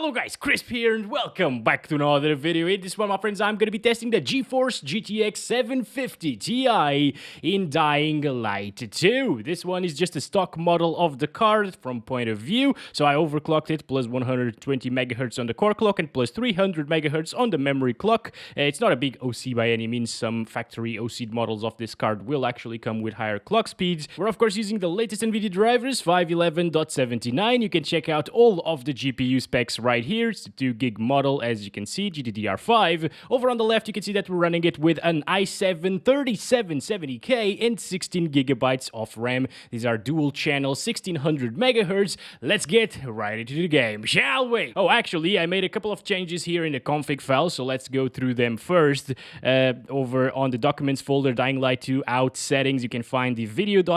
Hello guys, Crisp here and welcome back to another video. In this one, my friends, I'm going to be testing the GeForce GTX 750 Ti in Dying Light 2. This one is just a stock model of the card from point of view. So I overclocked it, plus 120 MHz on the core clock and plus 300 MHz on the memory clock. It's not a big OC by any means. Some factory OC models of this card will actually come with higher clock speeds. We're of course using the latest Nvidia drivers, 511.79. You can check out all of the GPU specs right here. It's a 2 gig model, as you can see, GDDR5. Over on the left, you can see that we're running it with an i7 3770K and 16 gigabytes of RAM. These are dual channel 1600 megahertz. Let's get right into the game, shall we? Oh, actually, I made a couple of changes here in the config file, so let's go through them first. Over on the documents folder, Dying Light 2 out settings, you can find the video.scr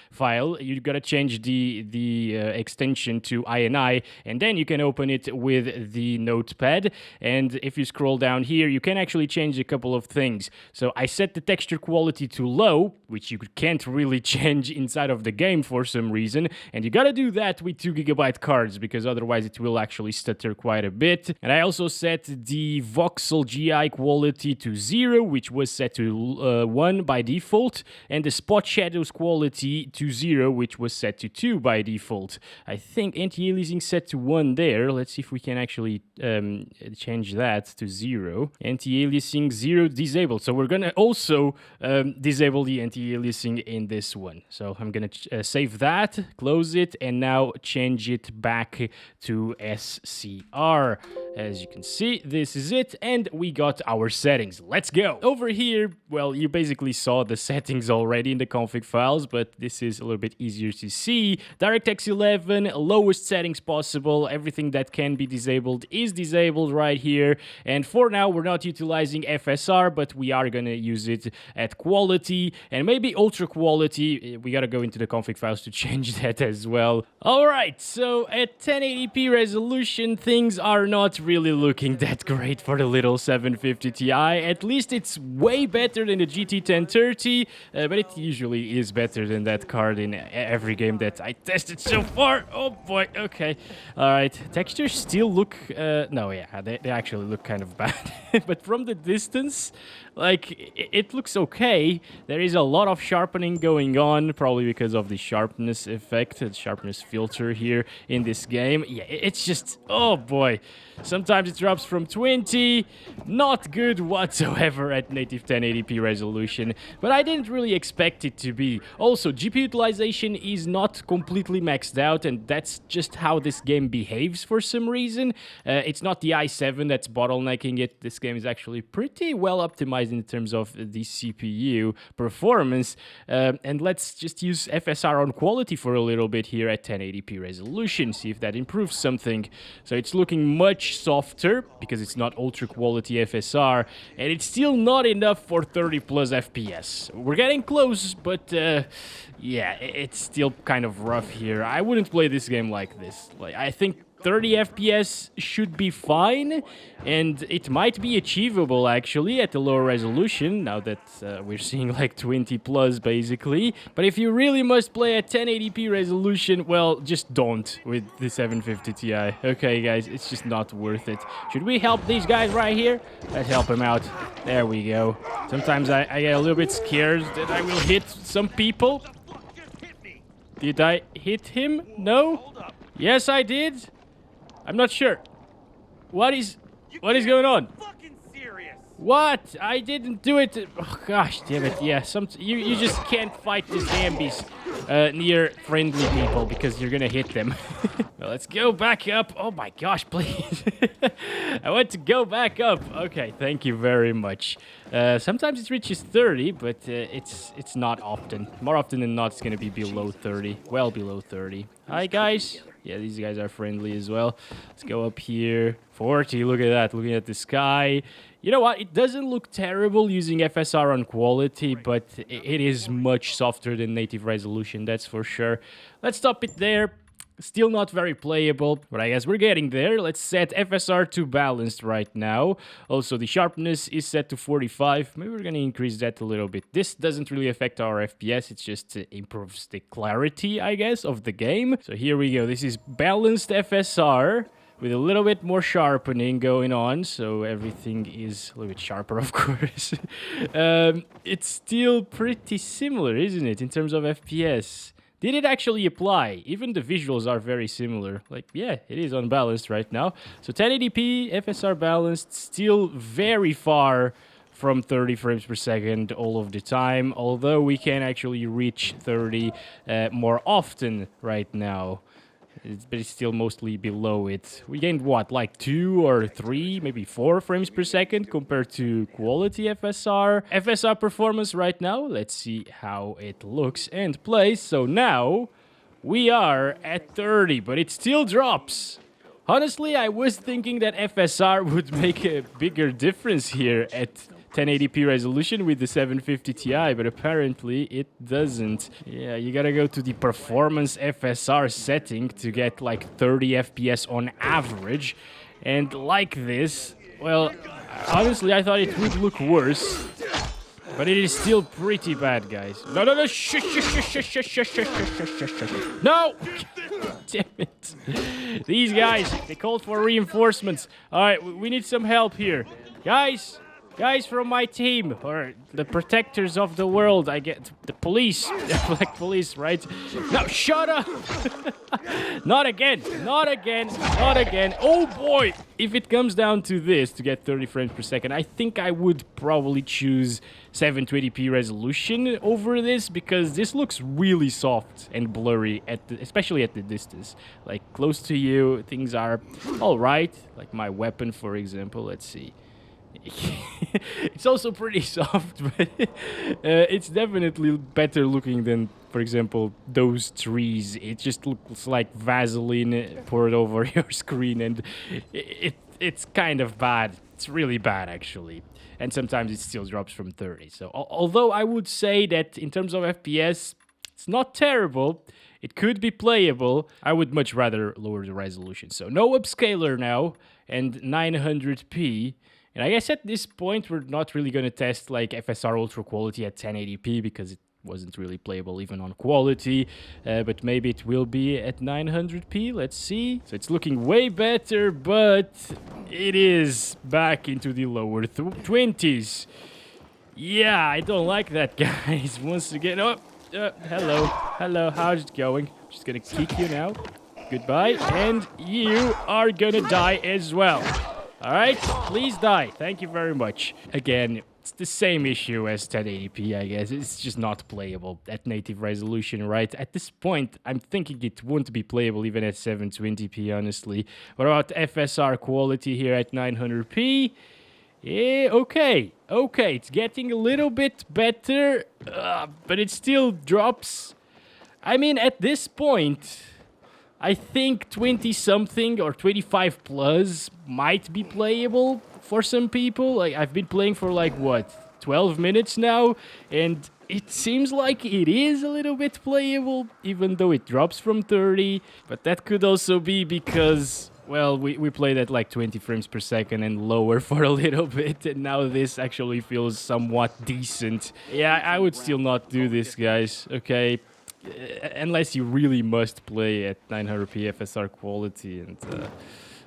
file. You gotta change the extension to INI, and then you can open it with the notepad. And if you scroll down here, you can actually change a couple of things. So I set the texture quality to low, which you can't really change inside of the game for some reason, and you gotta do that with 2 gigabyte cards because otherwise it will actually stutter quite a bit. And I also set the voxel GI quality to 0, which was set to 1 by default, and the spot shadows quality to 0, which was set to 2 by default. I think anti-aliasing set to 1 there. Let's see if we can actually change that to 0. Anti-aliasing 0 disabled. So we're gonna also disable the anti-aliasing in this one. So I'm gonna save that, close it, and now change it back to SCR. As you can see, this is it, and we got our settings. Let's go. Over here, well, you basically saw the settings already in the config files, but this is a little bit easier to see. DirectX 11, lowest settings possible. Everything that can be disabled is disabled right here. And for now, we're not utilizing FSR, but we are gonna use it at quality and maybe ultra quality. We gotta go into the config files to change that as well. All right, so at 1080p resolution, things are not really looking that great for the little 750 Ti. At least it's way better than the GT 1030, but it usually is better than that card in every game that I tested so far. Oh boy, okay. All right, textures still look, no, yeah, they actually look kind of bad. But from the distance, like, it looks okay. There is a lot of sharpening going on, probably because of the sharpness effect, the sharpness filter here in this game. Yeah, it's just, oh boy. Sometimes it drops from 20, not good whatsoever at native 1080p resolution, but I didn't really expect it to be. Also, GPU utilization is not completely maxed out, and that's just how this game behaves for some reason. It's not the i7 that's bottlenecking it. This game is actually pretty well optimized in terms of the CPU performance. And let's just use FSR on quality for a little bit here at 1080p resolution, see if that improves something. So it's looking much softer because it's not ultra quality FSR, and it's still not enough for 30 plus FPS. We're getting close, but yeah, it's still kind of rough here. I wouldn't play this game like this. Like, I think 30 FPS should be fine, and it might be achievable actually at a lower resolution now that we're seeing like 20 plus basically. But if you really must play at 1080p resolution, well, just don't with the 750 Ti. Okay guys, it's just not worth it. Should we help these guys right here? Let's help them out. There we go. Sometimes I get a little bit scared that I will hit some people. Did I hit him? No? Yes, I did. I'm not sure. What is going on? What? I didn't do it. Oh, gosh, damn it. Yeah, you just can't fight the zombies near friendly people because you're gonna hit them. Well, let's go back up. Oh my gosh, please. I want to go back up. Okay, thank you very much. Sometimes it reaches 30, but it's not often. More often than not, it's gonna be below 30. Well below 30. Hi, guys. Yeah, these guys are friendly as well. Let's go up here. 40, look at that, looking at the sky. You know what, it doesn't look terrible using FSR on quality, but it is much softer than native resolution, that's for sure. Let's stop it there. Still not very playable, but I guess we're getting there. Let's set FSR to balanced right now. Also, the sharpness is set to 45. Maybe we're going to increase that a little bit. This doesn't really affect our FPS. It just improves the clarity, I guess, of the game. So here we go. This is balanced FSR with a little bit more sharpening going on. So everything is a little bit sharper, of course. It's still pretty similar, isn't it, in terms of FPS? Did it actually apply? Even the visuals are very similar. Like, yeah, it is unbalanced right now. So 1080p, FSR balanced, still very far from 30 frames per second all of the time. Although we can actually reach 30 more often right now. But it's still mostly below it. We gained what, like 2 or 3, maybe 4 frames per second compared to quality FSR. FSR Performance right now, let's see how it looks and plays. So now we are at 30, but it still drops. Honestly, I was thinking that FSR would make a bigger difference here at 1080p resolution with the 750 Ti, but apparently it doesn't. Yeah, you gotta go to the performance FSR setting to get like 30 FPS on average. And like this, well, honestly, I thought it would look worse. But it is still pretty bad, guys. No, no, no, shush, shush, shush, shush, shush, shush, shush, shush, shush. No! Damn it. These guys, they called for reinforcements. Alright, we need some help here. Guys from my team, or the protectors of the world, I get the police, like police, right? No, shut up! Not again, not again, not again. Oh boy! If it comes down to this, to get 30 frames per second, I think I would probably choose 720p resolution over this, because this looks really soft and blurry, especially at the distance. Like, close to you, things are alright. Like my weapon, for example, let's see. It's also pretty soft, but it's definitely better looking than, for example, those trees. It just looks like Vaseline poured over your screen, and it's kind of bad. It's really bad, actually. And sometimes it still drops from 30. So, although I would say that in terms of FPS, it's not terrible. It could be playable. I would much rather lower the resolution. So, no upscaler now, and 900p. And I guess at this point, we're not really going to test like FSR Ultra Quality at 1080p because it wasn't really playable even on quality. But maybe it will be at 900p. Let's see. So it's looking way better, but it is back into the lower 20s. Yeah, I don't like that, guys. Once again, hello. Hello, how's it going? Just going to kick you now. Goodbye. And you are going to die as well. Alright, please die. Thank you very much. Again, it's the same issue as 1080p, I guess. It's just not playable at native resolution, right? At this point, I'm thinking it won't be playable even at 720p, honestly. What about FSR quality here at 900p? Yeah, okay, it's getting a little bit better, but it still drops. I mean, at this point, I think 20-something or 25 plus might be playable for some people. Like, I've been playing for like, what, 12 minutes now? And it seems like it is a little bit playable, even though it drops from 30. But that could also be because, well, we played at like 20 frames per second and lower for a little bit. And now this actually feels somewhat decent. Yeah, I would still not do this, guys, okay? Unless you really must play at 900p FSR quality, and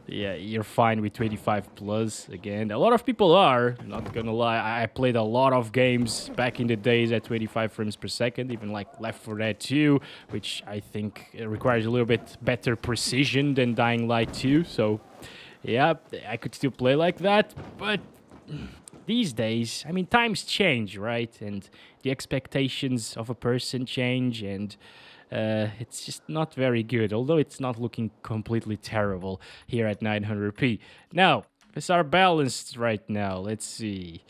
yeah, you're fine with 25 plus. Again, a lot of people are, not gonna lie. I played a lot of games back in the days at 25 frames per second, even like Left 4 Dead 2, which I think requires a little bit better precision than Dying Light 2. So yeah, I could still play like that, but these days, I mean, times change, right? And the expectations of a person change, and it's just not very good, although it's not looking completely terrible here at 900p. Now, FSR Balanced right now, let's see.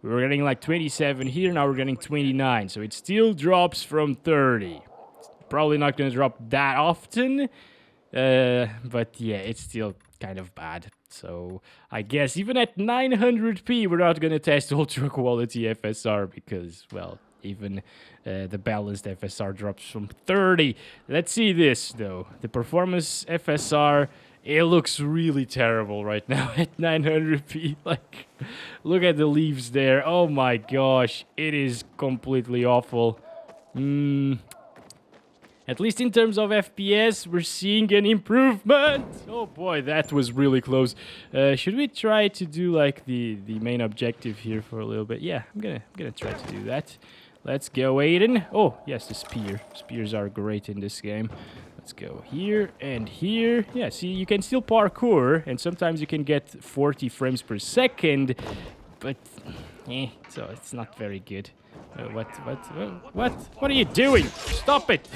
We were getting like 27 here, now we're getting 29, so it still drops from 30. It's probably not going to drop that often, but yeah, it's still kind of bad. So I guess even at 900p, we're not going to test ultra quality FSR because, well, even the balanced FSR drops from 30. Let's see this, though. The performance FSR, it looks really terrible right now at 900p. Like, look at the leaves there. Oh my gosh, it is completely awful. At least in terms of FPS, we're seeing an improvement. Oh boy, that was really close. Should we try to do like the main objective here for a little bit? Yeah, I'm gonna try to do that. Let's go, Aiden. Oh yes, the spear. Spears are great in this game. Let's go here and here. Yeah, see, you can still parkour, and sometimes you can get 40 frames per second, but so it's not very good. What are you doing? Stop it!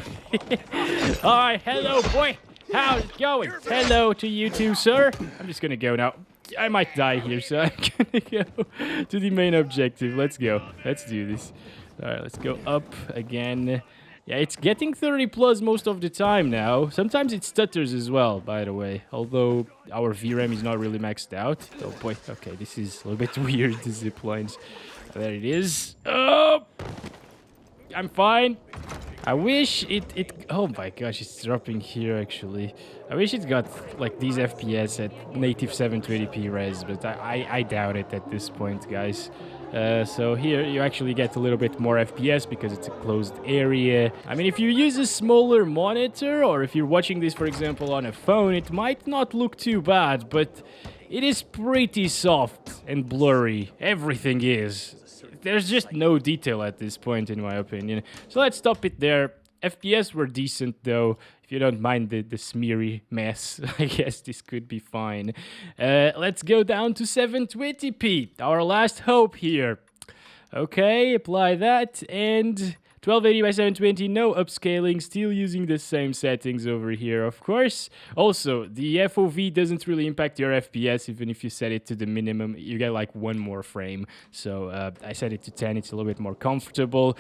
Alright, hello, boy. How's it going? Hello to you too, sir. I'm just gonna go now. I might die here, so I'm gonna go to the main objective. Let's go. Let's do this. Alright, let's go up again. Yeah, it's getting 30 plus most of the time now. Sometimes it stutters as well, by the way. Although our VRAM is not really maxed out. Oh boy, okay, this is a little bit weird, the zip lines. There it is. Oh! I'm fine. I wish it... Oh my gosh, it's dropping here, actually. I wish it got, like, these FPS at native 720p res, but I doubt it at this point, guys. So here you actually get a little bit more FPS because it's a closed area. I mean, if you use a smaller monitor, or if you're watching this, for example, on a phone, it might not look too bad, but it is pretty soft and blurry. Everything is. There's just no detail at this point, in my opinion. So let's stop it there. FPS were decent, though. If you don't mind the smeary mess, I guess this could be fine. Let's go down to 720p. Our last hope here. Okay, apply that, and 1280 by 720, no upscaling, still using the same settings over here, of course. Also, the FOV doesn't really impact your FPS, even if you set it to the minimum, you get like one more frame. So I set it to 10, it's a little bit more comfortable.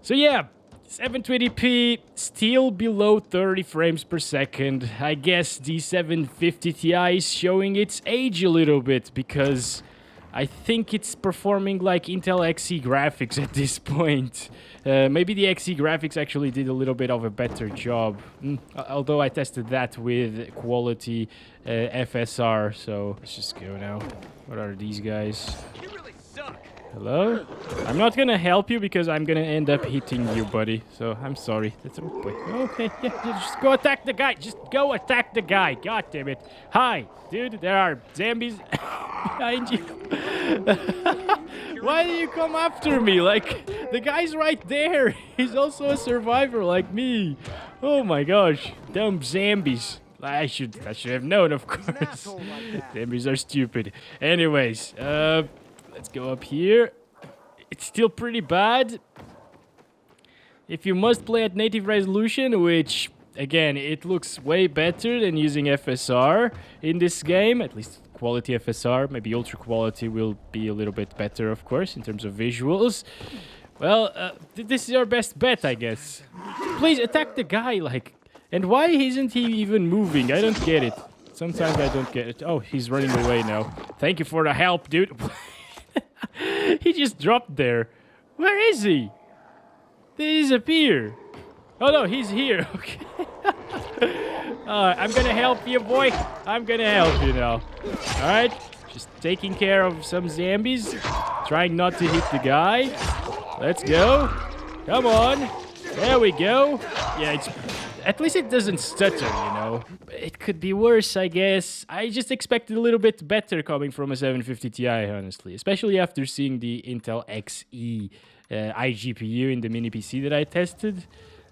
So yeah, 720p, still below 30 frames per second. I guess the 750 Ti is showing its age a little bit, because I think it's performing like Intel Xe graphics at this point. Maybe the Xe graphics actually did a little bit of a better job. Although I tested that with Quality FSR, so let's just go now. What are these guys? You really suck. Hello? I'm not gonna help you because I'm gonna end up hitting you, buddy. So I'm sorry. That's okay. Yeah, just go attack the guy. Just go attack the guy. God damn it. Hi, dude. There are zombies behind you. Why do you come after me? Like, the guy's right there. He's also a survivor like me. Oh my gosh. Dumb zombies. I should have known, of course. Zombies are stupid. Anyways, let's go up here. It's still pretty bad. If you must play at native resolution, which, again, it looks way better than using FSR in this game, at least quality FSR. Maybe ultra quality will be a little bit better, of course, in terms of visuals. Well, this is your best bet, I guess. Please attack the guy, like... And why isn't he even moving? I don't get it. Sometimes I don't get it. Oh, he's running away now. Thank you for the help, dude. He just dropped there. Where is he? They disappear. Oh no, he's here. Okay. I'm gonna help you, boy. I'm gonna help you now. Alright. Just taking care of some zombies. Trying not to hit the guy. Let's go. Come on. There we go. Yeah, it's... At least it doesn't stutter, you know. It could be worse, I guess. I just expected a little bit better coming from a 750 Ti, honestly. Especially after seeing the Intel Xe iGPU in the mini PC that I tested.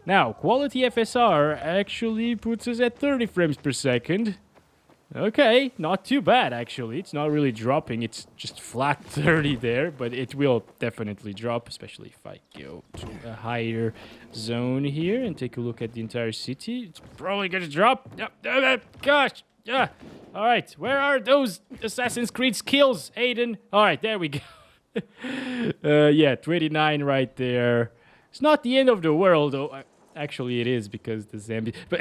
Now, quality FSR actually puts us at 30 frames per second. Okay, not too bad, actually. It's not really dropping. It's just flat 30 there, but it will definitely drop, especially if I go to a higher zone here and take a look at the entire city. It's probably going to drop. Gosh. Yeah. All right. Where are those Assassin's Creed skills, Aiden? All right. There we go. Yeah, 29 right there. It's not the end of the world, though. Actually, it is because the Zambi... But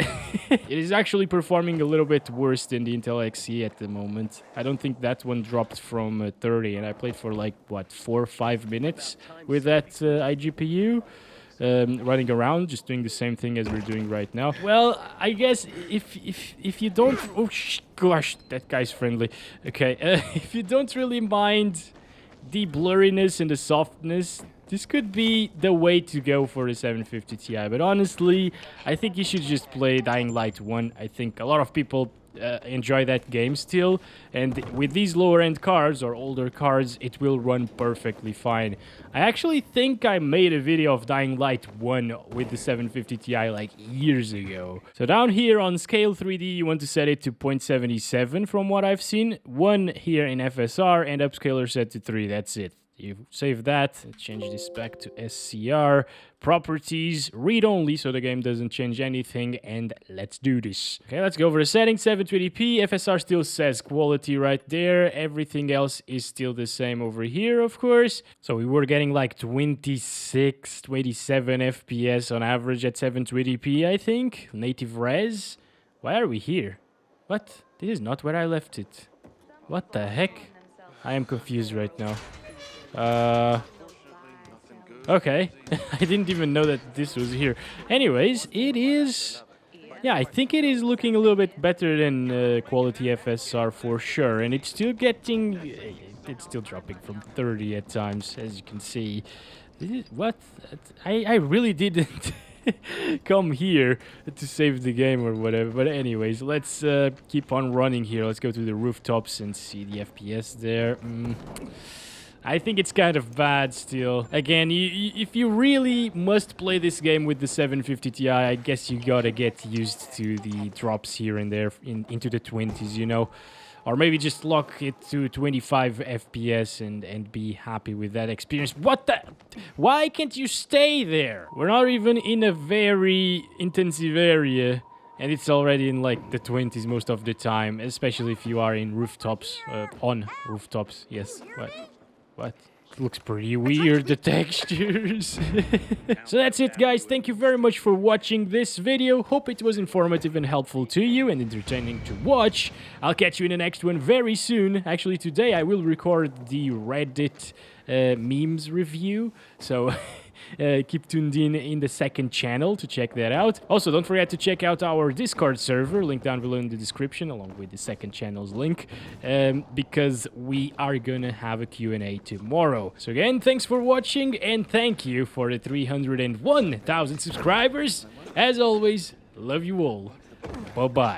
it is actually performing a little bit worse than the Intel XE at the moment. I don't think that one dropped from 30, and I played for like, what, 4 or 5 minutes with that iGPU. Running around, just doing the same thing as we're doing right now. Well, I guess if you don't... Oh, gosh, that guy's friendly. Okay, if you don't really mind the blurriness and the softness, this could be the way to go for the 750 Ti. But honestly, I think you should just play Dying Light 1. I think a lot of people enjoy that game still, and with these lower end cards or older cards, it will run perfectly fine. I actually think I made a video of Dying Light 1 with the 750 Ti like years ago. So down here on scale 3D, you want to set it to 0.77 from what I've seen, 1 here in FSR, and upscaler set to 3, that's it. You save that, change this back to SCR, properties, read only so the game doesn't change anything, and let's do this. Okay, let's go over the settings, 720p, FSR still says quality right there, everything else is still the same over here, of course. So we were getting like 26, 27 FPS on average at 720p, I think, native res. Why are we here? What? This is not where I left it. What the heck? I am confused right now. Okay. I didn't even know that this was here. Anyways, it is... Yeah, I think it is looking a little bit better than quality FSR for sure. And it's still getting... It's still dropping from 30 at times, as you can see. This is, what? I really didn't come here to save the game or whatever. But anyways, let's keep on running here. Let's go to the rooftops and see the FPS there. I think it's kind of bad still. Again, if you really must play this game with the 750 Ti, I guess you gotta get used to the drops here and there into the 20s, you know? Or maybe just lock it to 25 FPS and be happy with that experience. What the... Why can't you stay there? We're not even in a very intensive area, and it's already in like the 20s most of the time, especially if you are in rooftops, on rooftops, yes. What? It looks pretty weird, the textures. So that's it, guys. Thank you very much for watching this video. Hope it was informative and helpful to you and entertaining to watch. I'll catch you in the next one very soon. Actually, today I will record the Reddit memes review. So... keep tuned in the second channel to check that out. Also, don't forget to check out our Discord server, link down below in the description, along with the second channel's link, because we are gonna have a Q&A tomorrow. So again, thanks for watching, and thank you for the 301,000 subscribers. As always, love you all. Bye-bye.